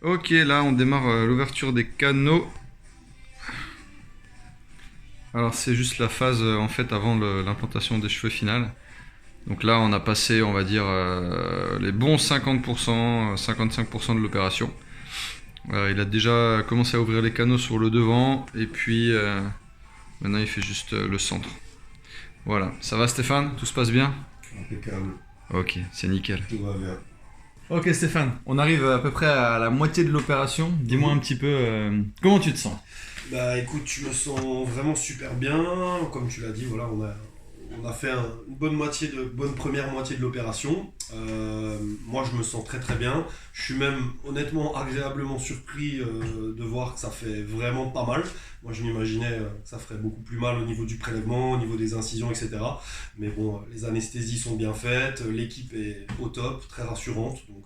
Ok, là on démarre l'ouverture des canaux. Alors c'est juste la phase en fait avant l'implantation des cheveux finales. Donc là on a passé on va dire les bons 50%, 55% de l'opération. Il a déjà commencé à ouvrir les canaux sur le devant et puis maintenant il fait juste le centre. Voilà, ça va Stéphane? Tout se passe bien? Impeccable, Ok, c'est nickel. tout va bien. Ok Stéphane, on arrive à peu près à la moitié de l'opération. Dis-moi un petit peu comment tu te sens? Bah écoute, je me sens vraiment super bien. Comme tu l'as dit, voilà, on a fait une bonne première moitié de l'opération. Moi, je me sens très très bien. Je suis même honnêtement agréablement surpris de voir que ça fait vraiment pas mal. Moi, je m'imaginais que ça ferait beaucoup plus mal au niveau du prélèvement, au niveau des incisions, etc. Mais bon, les anesthésies sont bien faites, l'équipe est au top, très rassurante. Donc,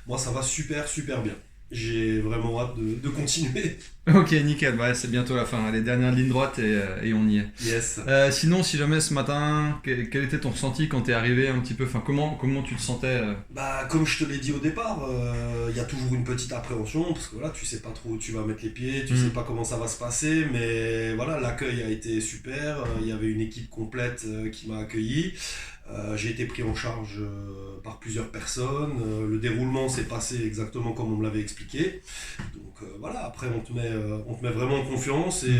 moi, ça va super super bien. J'ai vraiment hâte de continuer. Ok, nickel, bah, c'est bientôt la fin, les dernières lignes droites et on y est. Yes. Sinon, si jamais ce matin, quel était ton ressenti quand t'es arrivé un petit peu, enfin comment tu te sentais Bah, comme je te l'ai dit au départ, il y a toujours une petite appréhension parce que voilà, tu sais pas trop où tu vas mettre les pieds, tu sais pas comment ça va se passer, mais voilà, l'accueil a été super. Il y avait une équipe complète qui m'a accueilli. J'ai été pris en charge par plusieurs personnes. Le déroulement s'est passé exactement comme on me l'avait expliqué. Donc voilà, après on te met vraiment en confiance et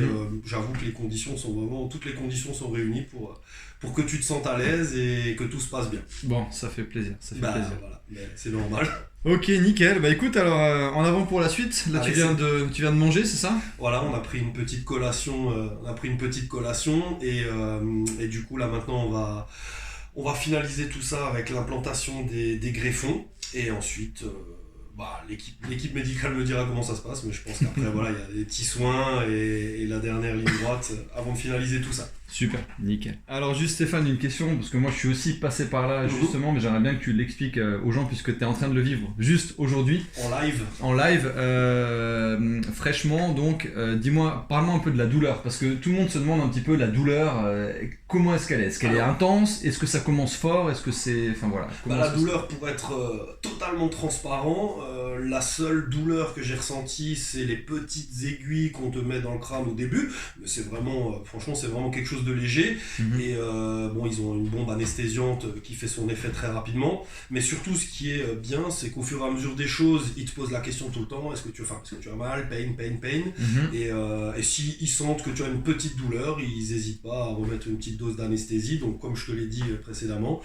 j'avoue que toutes les conditions sont réunies pour que tu te sentes à l'aise et que tout se passe bien. Bon, ça fait plaisir, ça fait Bah plaisir. voilà, mais c'est normal. Ok, nickel, bah écoute, alors en avant pour la suite, là Allez, tu viens de manger, c'est ça? voilà, on a pris une petite collation, et du coup là maintenant on va finaliser tout ça avec l'implantation des greffons et ensuite bah, l'équipe médicale me dira comment ça se passe, mais je pense qu'après voilà, il y a des petits soins et la dernière ligne droite avant de finaliser tout ça. Super, nickel. Alors juste Stéphane, une question, parce que moi je suis aussi passé par là justement, mais j'aimerais bien que tu l'expliques aux gens puisque tu es en train de le vivre juste aujourd'hui, En live. en live, fraîchement, donc dis-moi, parle-moi un peu de la douleur, parce que tout le monde se demande un petit peu la douleur, comment est-ce qu'elle est? Est-ce qu'elle est Alors, intense? Est-ce que ça commence fort? Est-ce que c'est... Enfin voilà, bah, comment la ça se... douleur, pour être totalement transparent, la seule douleur que j'ai ressentie, c'est les petites aiguilles qu'on te met dans le crâne au début. Mais c'est vraiment, franchement, c'est vraiment quelque chose de léger. Mhm. Et bon, ils ont une bombe anesthésiante qui fait son effet très rapidement. Mais surtout, ce qui est bien, c'est qu'au fur et à mesure des choses, ils te posent la question tout le temps, est-ce que tu as mal, pain. Mhm. Et si ils sentent que tu as une petite douleur, ils n'hésitent pas à remettre une petite dose d'anesthésie. Donc, comme je te l'ai dit précédemment,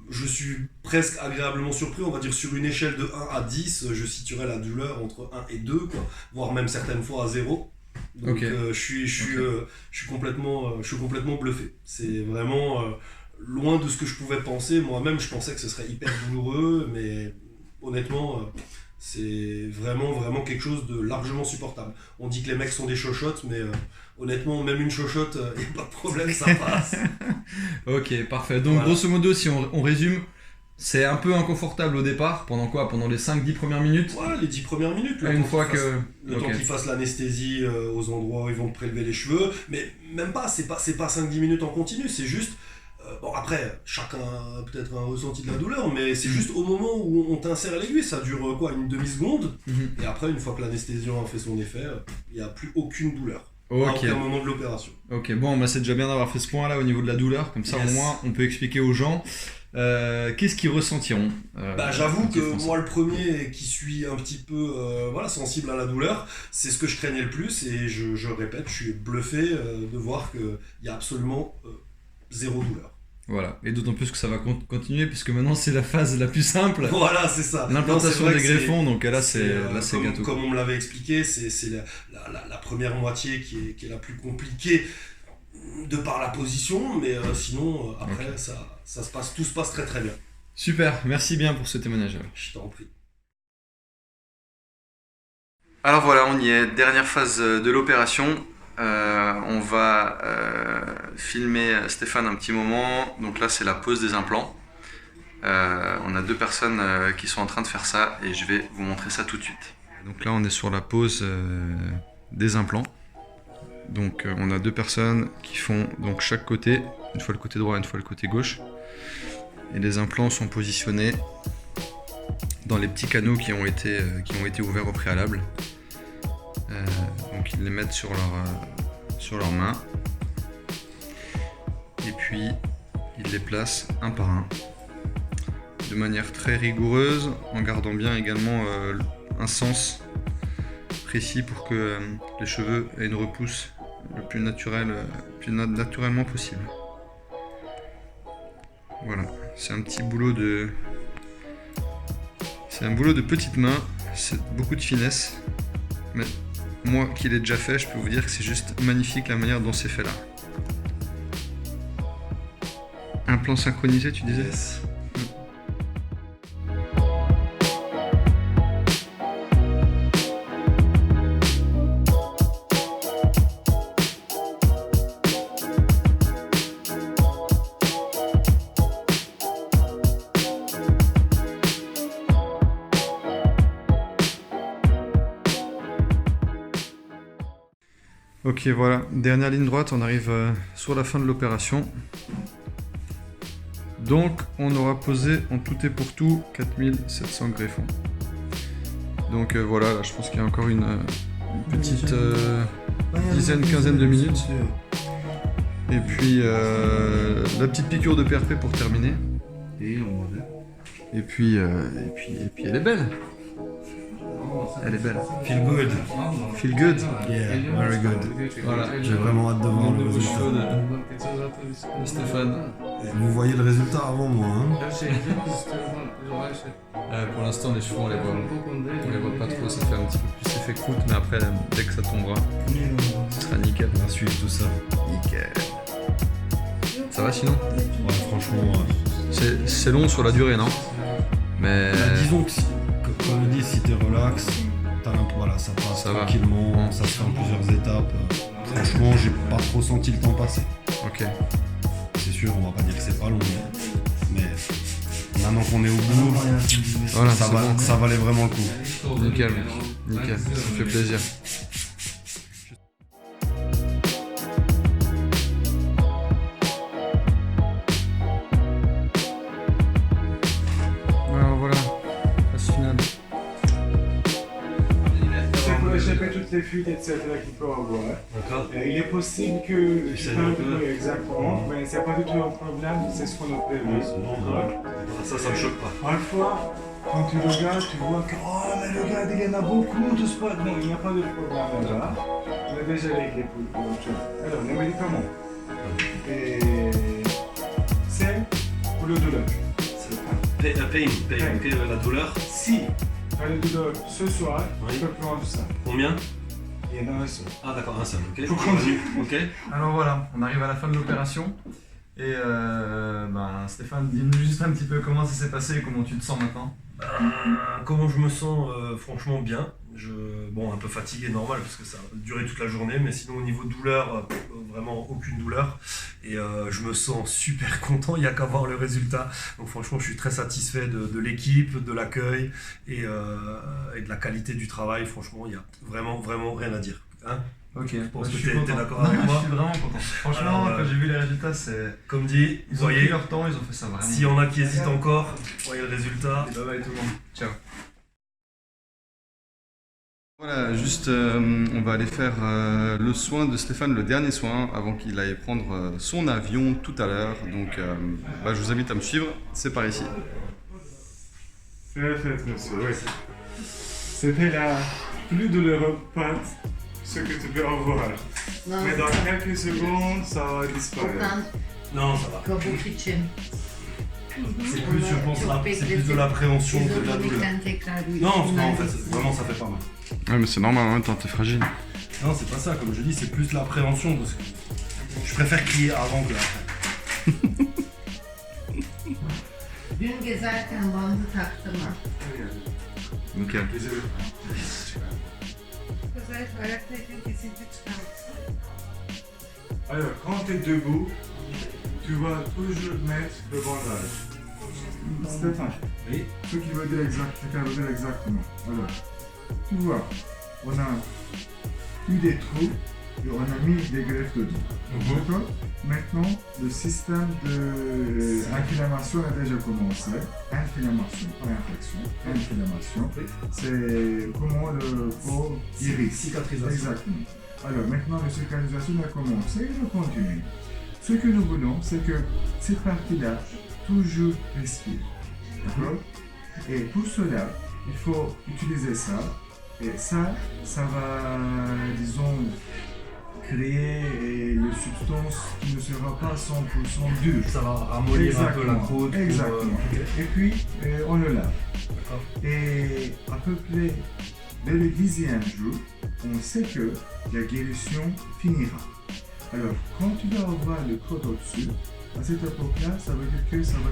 je suis presque agréablement surpris, on va dire sur une échelle de 1 à 10, je situerais la douleur entre 1 et 2, quoi, voire même certaines fois à 0. Donc Ok. je suis complètement bluffé. C'est vraiment loin de ce que je pouvais penser. Moi-même, je pensais que ce serait hyper douloureux, mais honnêtement, c'est vraiment quelque chose de largement supportable. On dit que les mecs sont des chochottes, mais honnêtement, même une chochotte, il n'y a pas de problème, ça passe. Ok, parfait. Donc Voilà. grosso modo, si on résume, c'est un peu inconfortable au départ, pendant quoi? Pendant les 5-10 premières minutes? Ouais, les 10 premières minutes, Une fois que... le Ok. temps qu'ils fassent l'anesthésie aux endroits où ils vont te prélever les cheveux, mais même pas, c'est pas 5-10 minutes en continu, c'est juste, bon après, chacun a peut-être un ressenti de la douleur, mais c'est juste au moment où on t'insère l'aiguille, ça dure quoi, une demi-seconde, Mhm. et après, une fois que l'anesthésion a fait son effet, il n'y a plus aucune douleur, à Ok. aucun moment de l'opération. Ok, bon, bah, c'est déjà bien d'avoir fait ce point là au niveau de la douleur, comme ça Yes. au moins on peut expliquer aux gens qu'est-ce qu'ils ressentiront. Bah, j'avoue quand ils que font ça. moi, le premier qui suis un petit peu voilà, sensible à la douleur, c'est ce que je craignais le plus et je répète, je suis bluffé de voir qu'il y a absolument zéro douleur. Voilà, et d'autant plus que ça va continuer puisque maintenant c'est la phase la plus simple, Voilà, c'est ça. Non, c'est l'implantation vrai des que greffons, donc là c'est comme, gâteau. comme on me l'avait expliqué, c'est la première moitié qui est la plus compliquée de par la position, mais sinon, après, Ok. tout se passe très très bien. Super, merci bien pour ce témoignage. Je t'en prie. Alors voilà, on y est, dernière phase de l'opération. On va filmer Stéphane un petit moment. Donc là, c'est la pose des implants. On a deux personnes qui sont en train de faire ça et je vais vous montrer ça tout de suite. Donc là, on est sur la pose des implants. Donc on a deux personnes qui font donc chaque côté, une fois le côté droit, une fois le côté gauche. Et les implants sont positionnés dans les petits canaux qui ont été ouverts au préalable. Donc ils les mettent sur leurs mains et puis ils les placent un par un de manière très rigoureuse en gardant bien également un sens précis pour que les cheveux aient une repousse le plus naturellement possible. Voilà, c'est un boulot de petite main, c'est beaucoup de finesse, mais moi qui l'ai déjà fait, je peux vous dire que c'est juste magnifique la manière dont c'est fait là. Un plan synchronisé, tu disais? Yes. Ok, voilà, dernière ligne droite, on arrive sur la fin de l'opération. Donc, on aura posé en tout et pour tout 4700 greffons. Donc voilà, là, je pense qu'il y a encore une petite quinzaine de minutes. Et puis, la petite piqûre de PRP pour terminer. Et puis elle est belle. Elle est belle. Feel good. Feel good. Yeah, very good. Voilà. J'ai vraiment hâte de voir le Nouveau résultat. cheveu de Stéphane. Et vous voyez le résultat avant moi, hein? Pour l'instant, les cheveux, on les voit pas trop. Ça fait un petit peu plus effet croûte, mais après, dès que ça tombera, ce sera nickel. On va suivre tout ça. Nickel. Ça va sinon? Ouais, franchement. C'est long sur la durée, non? Mais Disons que, comme on dit, si t'es relax, voilà, ça passe Ça va. tranquillement, ça se fait en plusieurs étapes. Franchement, j'ai pas trop senti le temps passer. ok. C'est sûr, on va pas dire que c'est pas long, mais maintenant qu'on est au bout, Voilà, ça, c'est bon. ça valait vraiment le coup. Nickel, mec. Nickel. Ça me fait plaisir. Alors voilà, phase finale. C'est pour échapper toutes les fuites, etc. qu'il peut avoir. D'accord. Il est possible que tu peux un peu exactement, mais c'est pas du tout un problème, c'est ce qu'on a prévu. Ça me choque pas. Parfois, quand tu regardes, tu vois que oh mais regarde, il y en a beaucoup de spots. Non, il n'y a pas de problème là. On a déjà réglé pour l'autre chose. Alors, les médicaments. Et c'est pour le douleur. La douleur. Si tu as le douleur ce soir, Oui. tu peux prendre ça. Combien? Il y en a un seul. Ah d'accord, un seul, ok. Faut qu'on dise. Ok. Alors voilà, on arrive à la fin de l'opération. Et Stéphane, dis-nous juste un petit peu comment ça s'est passé et comment tu te sens maintenant. Comment je me sens? Franchement bien. Bon, un peu fatigué, normal, parce que ça a duré toute la journée, mais sinon au niveau douleur, vraiment aucune douleur. Et je me sens super content, il n'y a qu'à voir le résultat. Donc franchement, je suis très satisfait de l'équipe, de l'accueil et de la qualité du travail. Franchement, il n'y a vraiment rien à dire. Hein? Ok, Je pense que suis t'es content. d'accord avec Non, moi. je suis vraiment content. Franchement, Alors, quand j'ai vu les résultats, c'est. Comme dit, Ils ont pris leur temps, ils ont fait ça vraiment. s'il y en a qui hésitent encore, voyez le résultat. Bye bye tout le monde. Ciao. Voilà, juste on va aller faire le soin de Stéphane, le dernier soin, avant qu'il aille prendre son avion tout à l'heure. Donc je vous invite à me suivre, c'est par ici. Très, monsieur, oui. C'était la plus douloureuse part, ce que tu peux avoir. Non, Mais dans quelques secondes, ça va disparaître. Okan, Non, ça va. kabuk için. C'est plus, je pense, c'est plus de l'appréhension que de la douleur. Hidrolikten tekrar bir Non, en dinlendik. fait, vraiment, ça fait pas mal. Ouais, mais c'est normal, en même temps, t'es fragile. Non, c'est pas ça, comme je dis, c'est plus l'appréhension. Parce que je préfère crier avant que après. Dün gezerken bandı taktım ha. Nickel. Kızlar ayaktayken kesinlikle çıkarmışsın. Alors, quand tu es debout, tu vas toujours mettre le bandage. Stéphane, Oui. ce qui veut dire exactement. Alors, tu vois, on a eu des trous et on a mis des greffes dedans. D'accord? Maintenant, le système d'inflammation a déjà commencé. Inflammation, pas infection. Inflammation, c'est comment le peau irrite. Cicatrisation. Exactement. Alors maintenant, la cicatrisation a commencé et on continue. Ce que nous voulons, c'est que cette partie-là toujours respire. D'accord? Et pour cela, il faut utiliser ça. Et ça va, disons, créer une substance qui ne sera pas 100% dure. Ça va ramollir un peu la croûte. Exactement. Et puis, on le lave. D'accord. Et à peu près dès le 10e jour, on sait que la guérison finira. Alors, quand tu vas avoir le code au-dessus, à cette époque-là, ça veut dire que ça va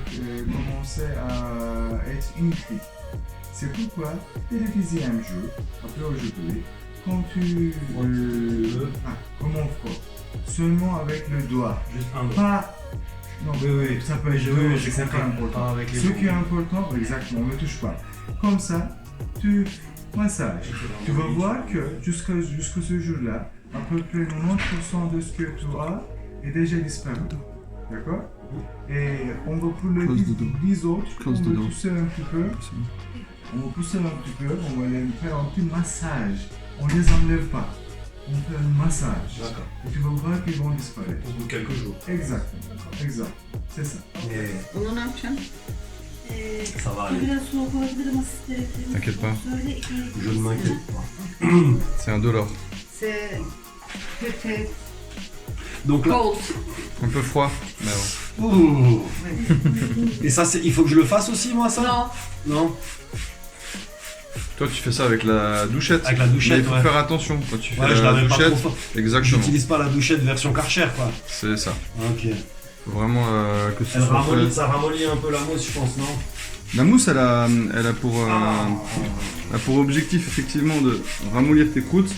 commencer à être unifié. C'est pourquoi, dès le 10e jour, après aujourd'hui, quand tu... comment on frotte? Seulement avec le doigt. Juste un doigt. Pas... Non, Oui, ça peut être j'ai deux, compris. c'est pas important. Pas avec les Ce doigts. qui est important, exactement, on ne touche pas. Comme ça, tu massages. Tu vas voir que jusqu'à ce jour-là, à peu près 90% de ce que tu as est déjà disparu. D'accord? Et on va pour les 10 autres, on va pousser un petit peu. On va pousser un petit peu, on va les faire un petit massage. On ne les enlève pas. On fait un massage. D'accord. Et tu vas voir qu'ils vont disparaître. Au bout de quelques jours. Exactement. Exact. C'est ça. Mais Onu ne yapacağım? ça va aller. Biraz soğuk olabilir ama siz gerektiğini T'inquiète pas. söyle. ekmeği Je ne m'inquiète pas. C'est indolore. C'est peut-être Donc là. Cold. Un peu froid, mais bon. Ouh. Et ça, il faut que je le fasse aussi, moi, ça? Non. Non. Toi, tu fais ça avec la douchette. Avec la douchette, Mais il faut ouais. faire attention quand tu fais Ouais, je la la mets pas douchette. trop fort. Exactement. J'utilise pas la douchette version Karcher, quoi. C'est ça. Ok. Faut vraiment que ce Elle soit ramollit, fait. ça ramollit un peu la mousse, je pense, non? La mousse, elle a pour objectif effectivement de ramollir tes croûtes,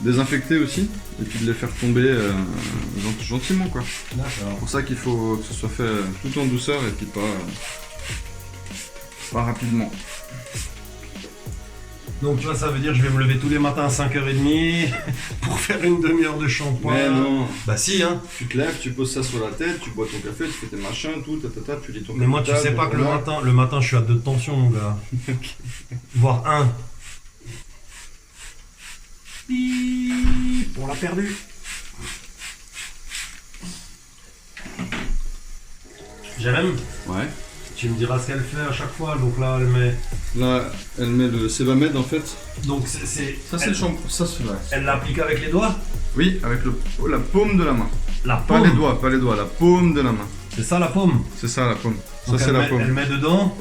désinfecter aussi, et puis de les faire tomber gentiment, quoi. D'accord. C'est pour ça qu'il faut que ce soit fait tout en douceur et puis pas rapidement. Donc, tu vois, ça veut dire que je vais me lever tous les matins à 5h30 pour faire une demi-heure de shampoing. Mais non. Bah si, hein. Tu te lèves, tu poses ça sur la tête, tu bois ton café, tu fais tes machins, tout, tu lis ton Mais moi, tu sais pas que le matin, je suis à 2 de tension, mon gars. Voire 1. Bip, on l'a perdu. Jérém, Ouais. tu me diras ce qu'elle fait à chaque fois. Donc là, elle met. Là, elle met le Sévamède en fait. Donc c'est. Ça, c'est le shampoing. Ça, c'est vrai. Elle l'applique avec les doigts. Oui, avec la paume de la main. La Pas paume. les doigts, la paume de la main. C'est ça la paume. C'est ça la paume. Donc Ça, c'est elle la met- paume. Elle met dedans.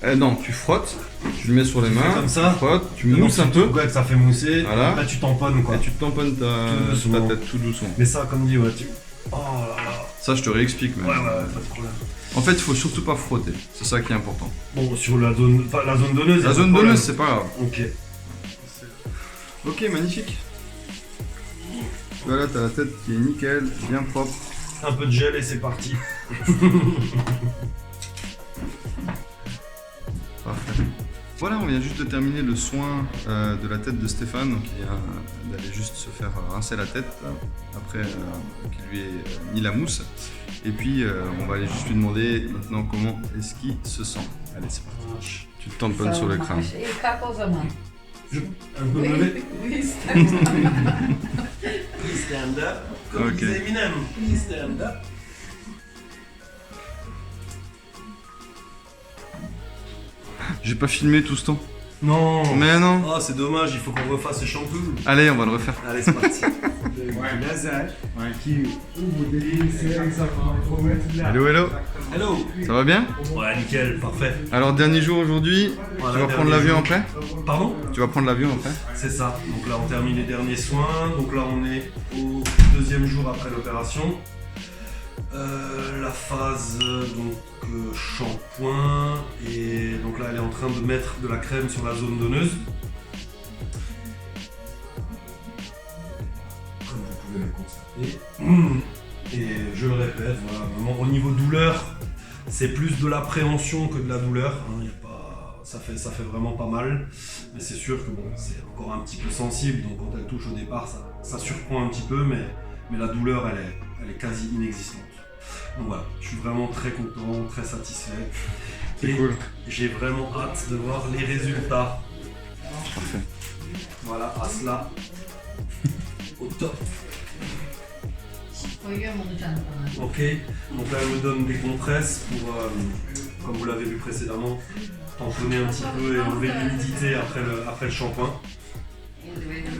Eh non, tu frottes, tu le mets sur les Tu fais mains, comme ça. tu frottes, tu Donc, mousses un peu, Ouais, que ça fait mousser. Voilà. Là, tu tamponnes quoi. et tu tamponnes Tout ta doucement. tête tout doucement. Mais ça, comme dit, ouais, tu. Oh là là. Ça, je te réexplique. Mais... Ouais, pas de problème. En fait, il faut surtout pas frotter. C'est ça qui est important. Bon, sur la zone, enfin, la zone donneuse. y a La pas zone de problème. donneuse, c'est pas grave. Ok. Ok, magnifique. Voilà, t'as la tête qui est nickel, bien propre. Un peu de gel et c'est parti. Parfait. Voilà, on vient juste de terminer le soin de la tête de Stéphane. Donc, il vient d'aller juste se faire rincer la tête après qu'il lui ait mis la mousse. Et puis, on va aller juste lui demander maintenant comment est-ce qu'il se sent. Allez, c'est parti. Tu te tamponnes sur le crâne. İyi kalk o zaman. Un peu levé. Oui, istersen. Please stand up. Comme Ok. disait Eminem. Please stand up. J'ai pas filmé tout ce temps. Non. Mais non. Oh, c'est dommage, il faut qu'on refasse ce shampoo. Allez, on va le refaire. Allez, c'est parti. Le laser qui ouvre des lignes, c'est exactement. Il faut mettre là. Hello, hello. Hello. Ça va bien? Ouais, nickel, parfait. Alors, dernier jour aujourd'hui. Voilà, Tu vas prendre dernier l'avion jour. après? Pardon? Tu vas prendre l'avion après? C'est ça. Donc là, on termine les derniers soins. Donc là, on est au 2e jour après l'opération. La phase shampoing. Et donc là, elle est en train de mettre de la crème sur la zone donneuse. Comme vous pouvez le constater. Et je le répète, voilà, vraiment au niveau douleur, c'est plus de l'appréhension que de la douleur. Il n'y a pas ça fait vraiment pas mal. Mais c'est sûr que bon, c'est encore un petit peu sensible, donc quand elle touche au départ, ça surprend un petit peu, mais la douleur, elle est quasi inexistante. Donc voilà, je suis vraiment très content, très satisfait. C'est Et cool. j'ai vraiment hâte de voir les résultats. Parfait. Voilà, Asla, au top. Koyuyorum onu çantana. Ok, donc là elle me donne des compresses pour, comme vous l'avez vu précédemment, tamponner un petit peu et enlever l'humidité après le shampoing.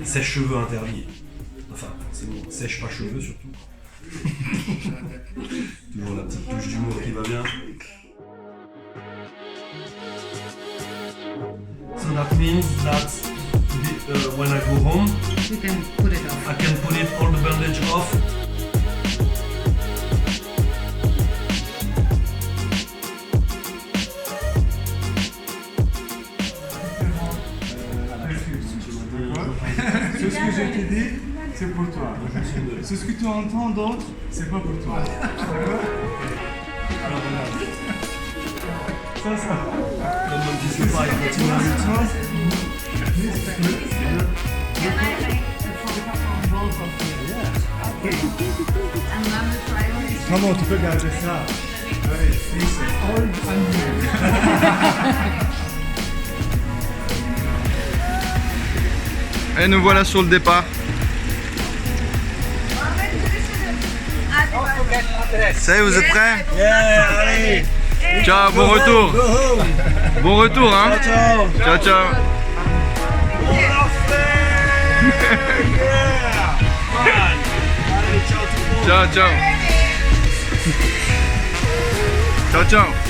Sèche-cheveux interdit. Enfin, c'est bon, sèche pas cheveux surtout. Toujours la petite touche d'humour qui va bien. So that means that when I go home, You can put it off. I can put it all the bandage off. Ce que je t'ai dit, c'est pour toi. Ce que tu entends d'autres, c'est pas pour toi. D'accord? Alors regarde. Ça. Donne-moi un petit peu pareil, continue à And now we try on this. Comment tu peux garder ça? Oui, c'est all Et nous voilà sur le départ. Ça y est, vous êtes prêts? allez. Ciao, bon retour. Bon retour, hein. Ciao. Ciao, ciao. On l'a fait. Yeah. Allez, ciao tout le monde. Ciao, ciao. Ciao, ciao.